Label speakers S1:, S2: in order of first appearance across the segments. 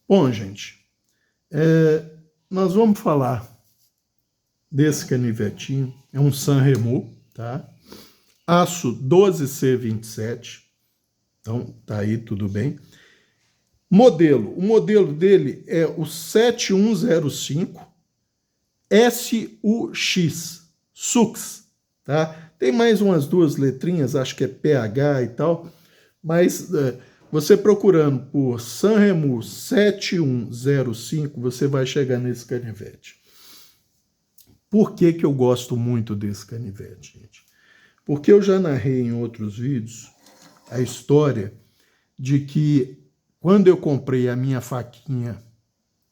S1: Bom, gente, nós vamos falar desse canivetinho. É um Sanremo, tá? Aço 12C27. Então, tá aí, tudo bem. O modelo dele é o 7105 SUX, tá? Tem mais umas duas letrinhas, acho que é PH e tal, mas você procurando por Sanremo 7105, você vai chegar nesse canivete. Por que que eu gosto muito desse canivete, gente? Porque eu já narrei em outros vídeos a história de que quando eu comprei a minha faquinha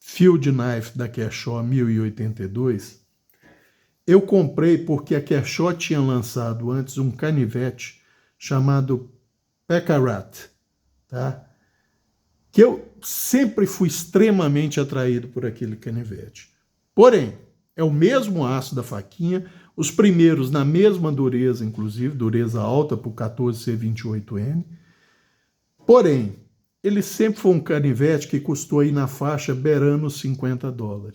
S1: Field Knife da Kershaw 1082, eu comprei porque a Kershaw tinha lançado antes um canivete chamado Pekarat, tá? Que eu sempre fui extremamente atraído por aquele canivete. Porém, é o mesmo aço da faquinha, os primeiros na mesma dureza, inclusive, dureza alta para o 14C28N. Porém, ele sempre foi um canivete que custou aí na faixa beirando os $50.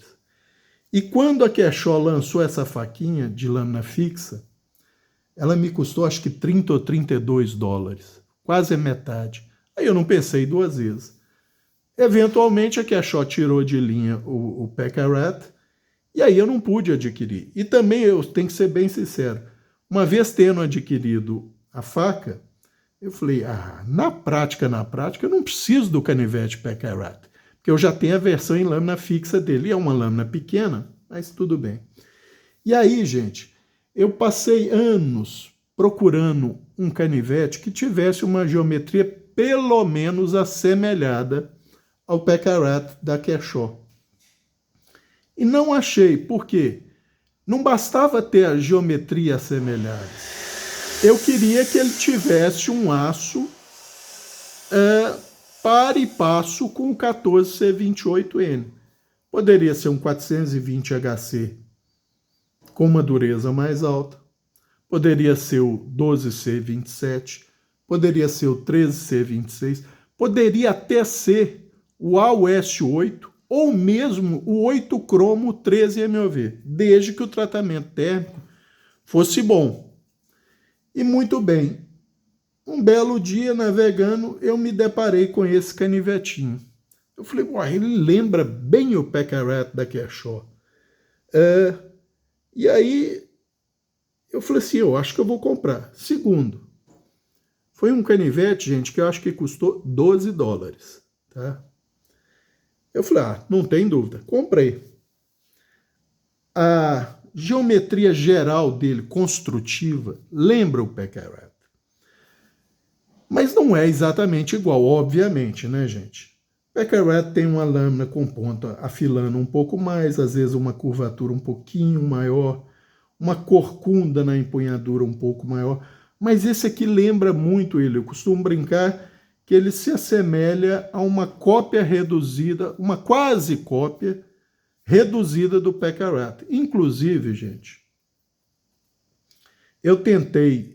S1: E quando a Kershaw lançou essa faquinha de lâmina fixa, ela me custou acho que $30 ou $32, quase a metade. Aí eu não pensei duas vezes. Eventualmente a Kershaw tirou de linha o Pekarat, e aí eu não pude adquirir. E também eu tenho que ser bem sincero, uma vez tendo adquirido a faca, eu falei, na prática, eu não preciso do canivete Pekarat, porque eu já tenho a versão em lâmina fixa dele. É uma lâmina pequena, mas tudo bem. E aí, gente, eu passei anos procurando um canivete que tivesse uma geometria pelo menos assemelhada ao Pekarat da Kershaw. E não achei, por quê? Não bastava ter a geometria assemelhada. Eu queria que ele tivesse um aço par e passo com o 14C28N. Poderia ser um 420 HC com uma dureza mais alta. Poderia ser o 12C27. Poderia ser o 13C26. Poderia até ser o AUS8 ou mesmo o 8 cromo 13MOV, desde que o tratamento térmico fosse bom. E muito bem, um belo dia navegando, eu me deparei com esse canivetinho. Eu falei, ele lembra bem o Pekarat da Kershaw. E aí eu falei assim, eu acho que eu vou comprar. Segundo, foi um canivete, gente, que eu acho que custou $12, tá? Eu falei, não tem dúvida, comprei. A geometria geral dele, construtiva, lembra o Pekarat. Mas não é exatamente igual, obviamente, né, gente? Pekarat tem uma lâmina com ponta afilando um pouco mais, às vezes uma curvatura um pouquinho maior, uma corcunda na empunhadura um pouco maior, mas esse aqui lembra muito ele. Eu costumo brincar que ele se assemelha a uma cópia reduzida, uma quase cópia reduzida do Pekarat. Inclusive, gente, eu tentei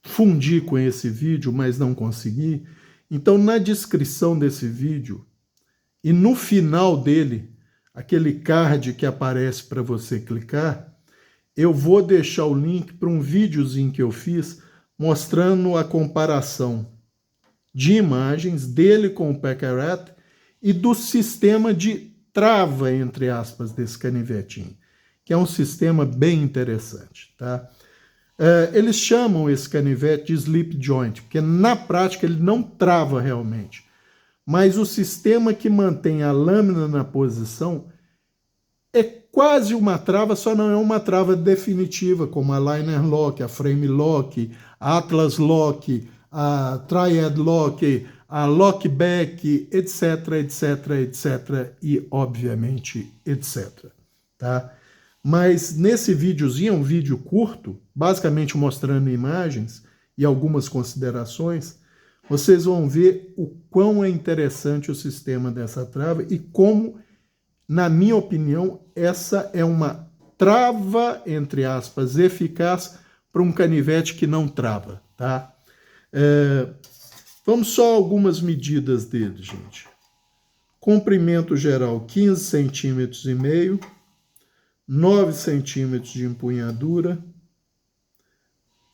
S1: fundir com esse vídeo, mas não consegui. Então, na descrição desse vídeo e no final dele, aquele card que aparece para você clicar, eu vou deixar o link para um videozinho que eu fiz mostrando a comparação de imagens dele com o Pekarat e do sistema de trava, entre aspas, desse canivetinho, que é um sistema bem interessante, tá? Eles chamam esse canivete de slip joint, porque na prática ele não trava realmente, mas o sistema que mantém a lâmina na posição é quase uma trava, só não é uma trava definitiva, como a liner lock, a frame lock, a atlas lock, a triad lock, a lockback, etc, etc, etc e, obviamente, etc. Tá? Mas nesse videozinho, é um vídeo curto, basicamente mostrando imagens e algumas considerações, vocês vão ver o quão é interessante o sistema dessa trava e como, na minha opinião, essa é uma trava, entre aspas, eficaz para um canivete que não trava, tá? Vamos só algumas medidas dele, gente. comprimento geral 15 centímetros e meio, 9 centímetros de empunhadura,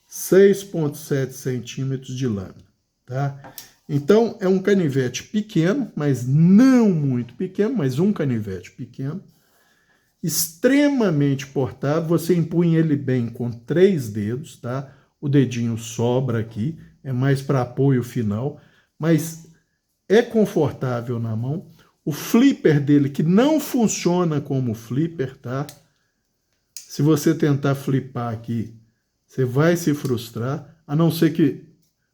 S1: 6,7 centímetros de lâmina, tá? Então, é um canivete pequeno, mas não muito pequeno, mas um canivete pequeno, extremamente portável, você empunha ele bem com 3 dedos, tá? O dedinho sobra aqui, é mais para apoio final, mas é confortável na mão. O flipper dele, que não funciona como flipper, tá? Se você tentar flipar aqui, você vai se frustrar, a não ser que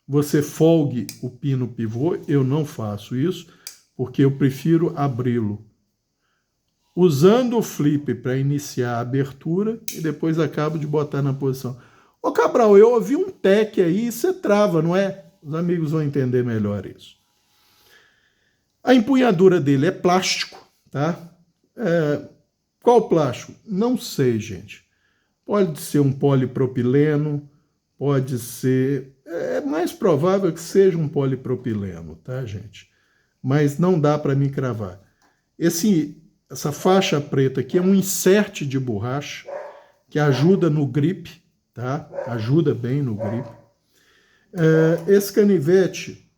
S1: você folgue o pino pivô. Eu não faço isso, porque eu prefiro abri-lo usando o flip para iniciar a abertura e depois acabo de botar na posição. Ô Cabral, eu ouvi um tec aí e você trava, não é? Os amigos vão entender melhor isso. A empunhadura dele é plástico, tá? Qual plástico? Não sei, gente. Pode ser um polipropileno, pode ser... É mais provável que seja um polipropileno, tá, gente? Mas não dá para me cravar. Essa faixa preta aqui é um insert de borracha que ajuda no grip, tá? Ajuda bem no grip. Esse canivete,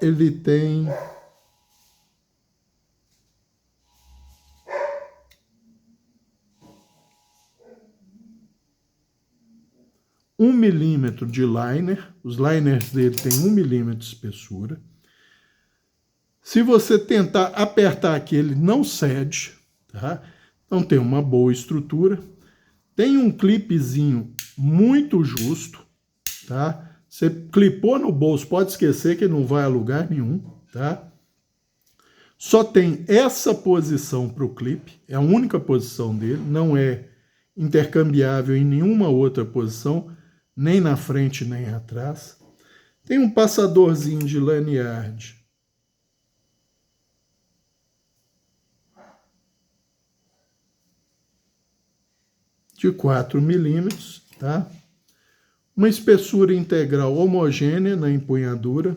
S1: ele tem 1 milímetro de liner. Os liners dele têm 1 milímetro de espessura. Se você tentar apertar aqui, ele não cede, tá? Então tem uma boa estrutura. Tem um clipezinho muito justo, tá? Você clipou no bolso, pode esquecer que não vai a lugar nenhum, tá? Só tem essa posição para o clipe, é a única posição dele, não é intercambiável em nenhuma outra posição, nem na frente nem atrás. Tem um passadorzinho de lanyard de 4 milímetros, tá? Uma espessura integral homogênea na empunhadura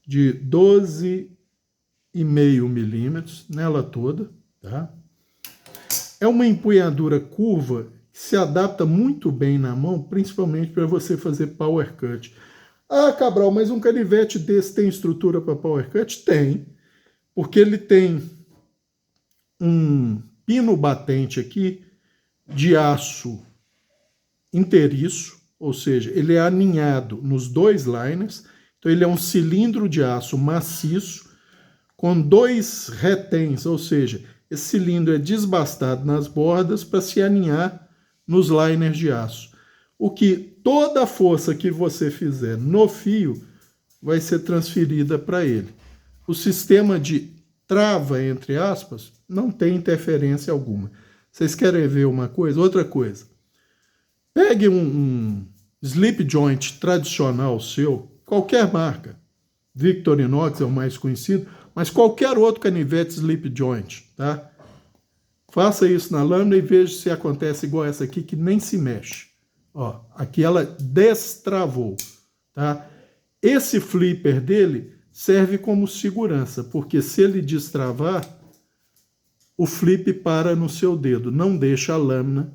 S1: de 12,5 milímetros nela toda, tá? É uma empunhadura curva que se adapta muito bem na mão, principalmente para você fazer power cut. Ah, Cabral, mas um canivete desse tem estrutura para power cut? Tem, porque ele tem um pino batente aqui de aço inteiriço, ou seja, ele é aninhado nos 2 liners, então ele é um cilindro de aço maciço com 2 reténs, ou seja, esse cilindro é desbastado nas bordas para se aninhar nos liners de aço. O que toda a força que você fizer no fio vai ser transferida para ele. O sistema de trava, entre aspas, não tem interferência alguma. Vocês querem ver uma coisa? Outra coisa. Pegue um slip joint tradicional seu, qualquer marca. Victorinox é o mais conhecido, mas qualquer outro canivete slip joint, tá? Faça isso na lâmina e veja se acontece igual essa aqui, que nem se mexe. Ó, aqui ela destravou, tá? Esse flipper dele serve como segurança, porque se ele destravar, o flip para no seu dedo, não deixa a lâmina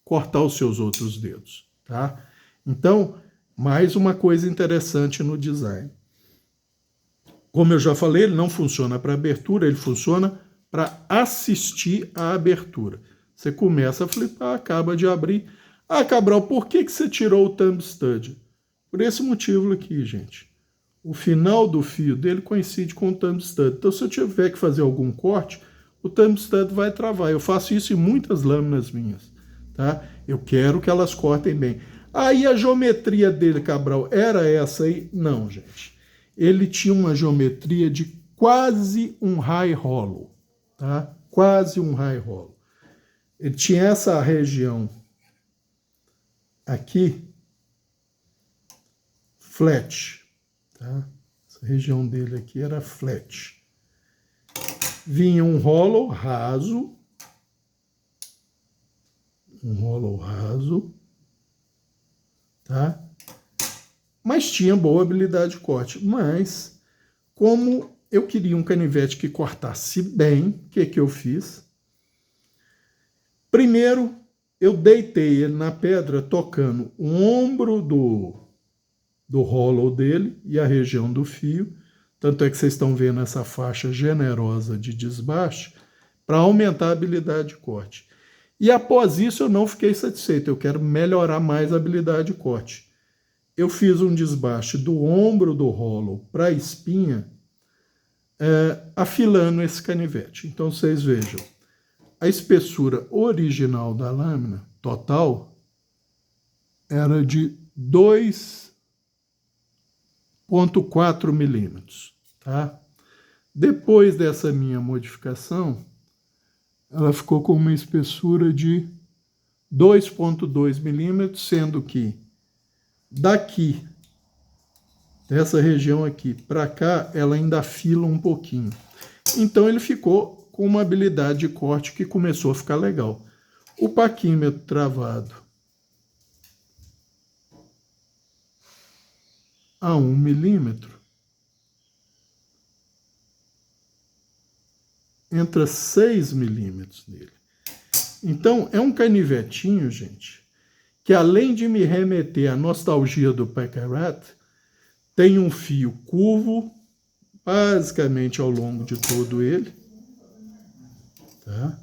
S1: cortar os seus outros dedos, tá? Então, mais uma coisa interessante no design. Como eu já falei, ele não funciona para abertura, ele funciona para assistir à abertura. Você começa a flipar, acaba de abrir. Ah, Cabral, por que você tirou o thumb stud? Por esse motivo aqui, gente. O final do fio dele coincide com o thumb stud. Então, se eu tiver que fazer algum corte, o thumb stud vai travar. Eu faço isso em muitas lâminas minhas, tá? Eu quero que elas cortem bem. Aí a geometria dele, Cabral, era essa aí? Não, gente. Ele tinha uma geometria de quase um high hollow, tá? Quase um high hollow. Ele tinha essa região aqui flat, tá? Essa região dele aqui era flat. Vinha um hollow raso, tá? Mas tinha boa habilidade de corte. Mas, como eu queria um canivete que cortasse bem. O que eu fiz? Primeiro, eu deitei ele na pedra, tocando o ombro do hollow dele e a região do fio. Tanto é que vocês estão vendo essa faixa generosa de desbaste para aumentar a habilidade de corte. E após isso eu não fiquei satisfeito, eu quero melhorar mais a habilidade de corte. Eu fiz um desbaste do ombro do hollow para a espinha, afilando esse canivete. Então vocês vejam, a espessura original da lâmina total era de 2,4 milímetros, tá? Depois dessa minha modificação, ela ficou com uma espessura de 2,2 milímetros, sendo que daqui, dessa região aqui para cá, ela ainda afila um pouquinho. Então ele ficou com uma habilidade de corte que começou a ficar legal. O paquímetro travado a 1 milímetro entra 6 milímetros nele. Então é um canivetinho, gente, que além de me remeter à nostalgia do Paccarat, tem um fio curvo basicamente ao longo de todo ele, tá?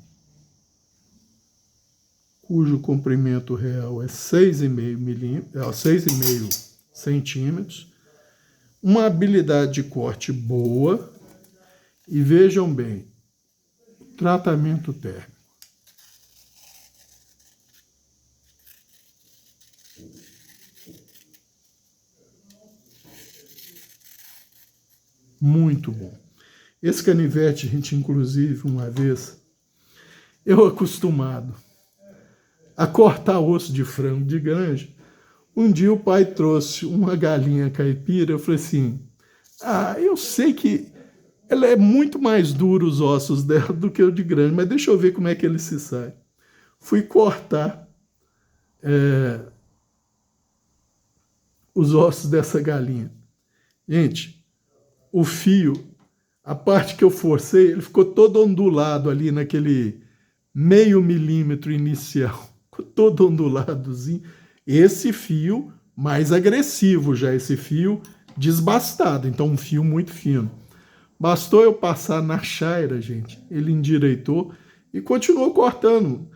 S1: Cujo comprimento real é 6,5 centímetros, uma habilidade de corte boa, e vejam bem, tratamento térmico. Muito bom. Esse canivete, gente, inclusive, uma vez, eu acostumado a cortar osso de frango de granja, um dia o pai trouxe uma galinha caipira, eu falei assim, eu sei que ela é muito mais dura os ossos dela do que o de granja, mas deixa eu ver como é que ele se sai. Fui cortar os ossos dessa galinha. Gente, o fio, a parte que eu forcei, ele ficou todo ondulado ali naquele meio milímetro inicial. Ficou todo onduladozinho. Esse fio mais agressivo já, esse fio desbastado, então um fio muito fino. Bastou eu passar na chaira, gente, ele endireitou e continuou cortando.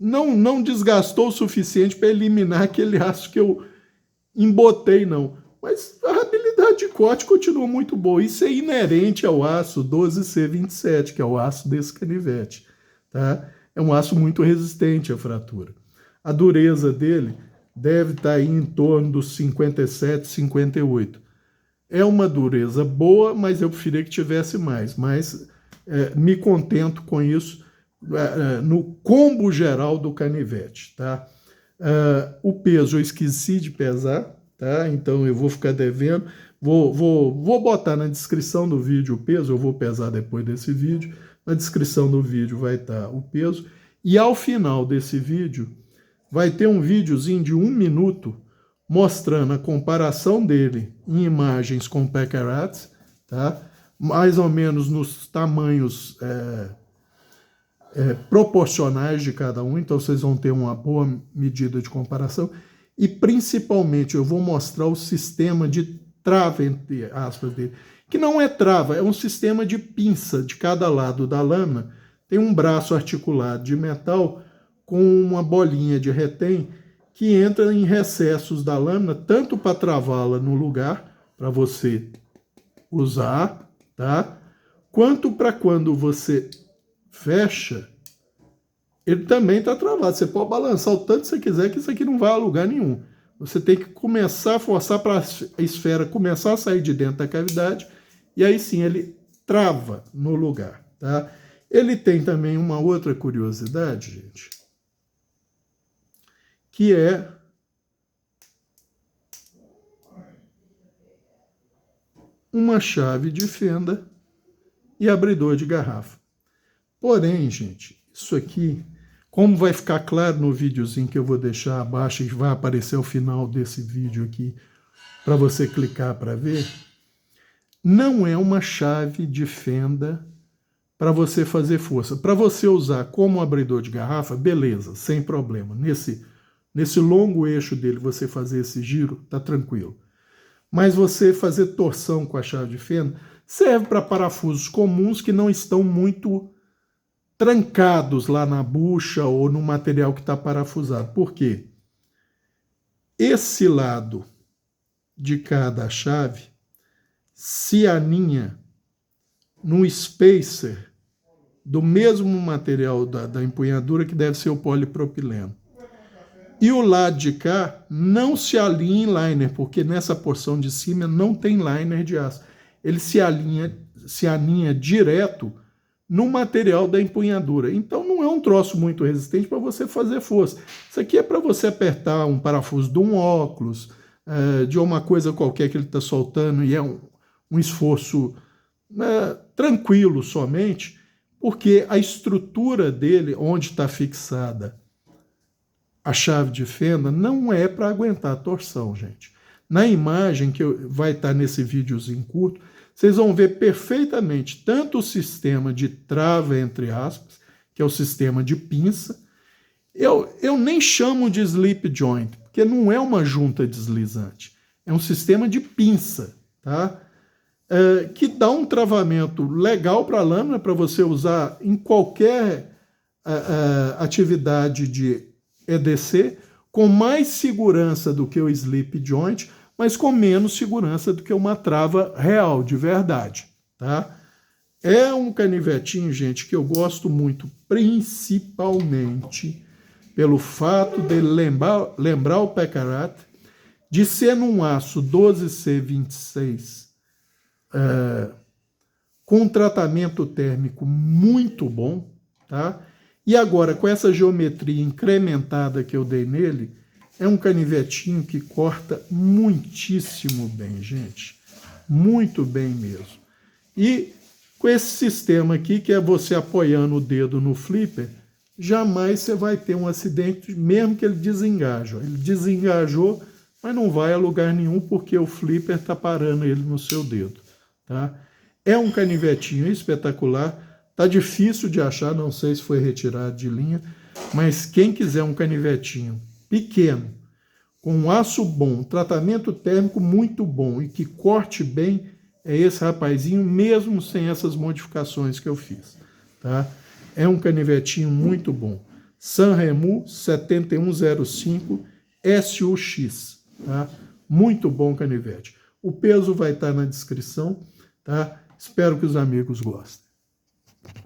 S1: Não desgastou o suficiente para eliminar aquele aço que eu embotei, não. Mas a habilidade de corte continua muito boa. Isso é inerente ao aço 12C27, que é o aço desse canivete, tá? É um aço muito resistente à fratura. A dureza dele deve estar aí em torno dos 57, 58. É uma dureza boa, mas eu preferia que tivesse mais. Mas me contento com isso no combo geral do canivete, tá? O peso eu esqueci de pesar, tá? Então eu vou ficar devendo. Vou botar na descrição do vídeo o peso, eu vou pesar depois desse vídeo. Na descrição do vídeo vai estar o peso. E ao final desse vídeo, vai ter um videozinho de 1 minuto mostrando a comparação dele em imagens com o Paccarat, tá? Mais ou menos nos tamanhos proporcionais de cada um, então vocês vão ter uma boa medida de comparação. E principalmente eu vou mostrar o sistema de trava, entre aspas, dele, que não é trava, é um sistema de pinça de cada lado da lâmina. Tem um braço articulado de metal com uma bolinha de retém que entra em recessos da lâmina, tanto para travá-la no lugar, para você usar, tá? Quanto para quando você fecha, ele também está travado. Você pode balançar o tanto que você quiser, que isso aqui não vai a lugar nenhum. Você tem que começar a forçar para a esfera começar a sair de dentro da cavidade, e aí sim ele trava no lugar, tá? Ele tem também uma outra curiosidade, gente, que é uma chave de fenda e abridor de garrafa. Porém, gente, isso aqui, como vai ficar claro no videozinho que eu vou deixar abaixo e vai aparecer ao final desse vídeo aqui, para você clicar para ver, não é uma chave de fenda para você fazer força. Para você usar como abridor de garrafa, beleza, sem problema. Nesse longo eixo dele, você fazer esse giro, tá tranquilo. Mas você fazer torção com a chave de fenda serve para parafusos comuns que não estão muito trancados lá na bucha ou no material que está parafusado. Por quê? Esse lado de cada chave se aninha no spacer do mesmo material da empunhadura, que deve ser o polipropileno. E o lado de cá não se alinha em liner, porque nessa porção de cima não tem liner de aço. Ele se aninha direto no material da empunhadura. Então não é um troço muito resistente para você fazer força. Isso aqui é para você apertar um parafuso de um óculos, de uma coisa qualquer que ele está soltando, e é um esforço tranquilo somente, porque a estrutura dele, onde está fixada a chave de fenda, não é para aguentar a torção, gente. Na imagem que vai estar nesse videozinho curto, vocês vão ver perfeitamente tanto o sistema de trava, entre aspas, que é o sistema de pinça. Eu nem chamo de slip joint, porque não é uma junta deslizante. É um sistema de pinça, tá? Que dá um travamento legal para a lâmina, para você usar em qualquer atividade de EDC, com mais segurança do que o slip joint, mas com menos segurança do que uma trava real, de verdade, tá? É um canivetinho, gente, que eu gosto muito, principalmente pelo fato de lembrar o Peccarat, de ser num aço 12C26, com um tratamento térmico muito bom, tá? E agora, com essa geometria incrementada que eu dei nele, é um canivetinho que corta muitíssimo bem, gente. Muito bem mesmo. E com esse sistema aqui, que é você apoiando o dedo no flipper, jamais você vai ter um acidente, mesmo que ele desengaje. Ele desengajou, mas não vai a lugar nenhum, porque o flipper está parando ele no seu dedo, tá? É um canivetinho espetacular. Tá difícil de achar, não sei se foi retirado de linha, mas quem quiser um canivetinho pequeno, com um aço bom, tratamento térmico muito bom e que corte bem, é esse rapazinho, mesmo sem essas modificações que eu fiz, tá? É um canivetinho muito bom. Sanremo 7105 SUX, tá? Muito bom canivete. O peso vai estar na descrição, tá? Espero que os amigos gostem.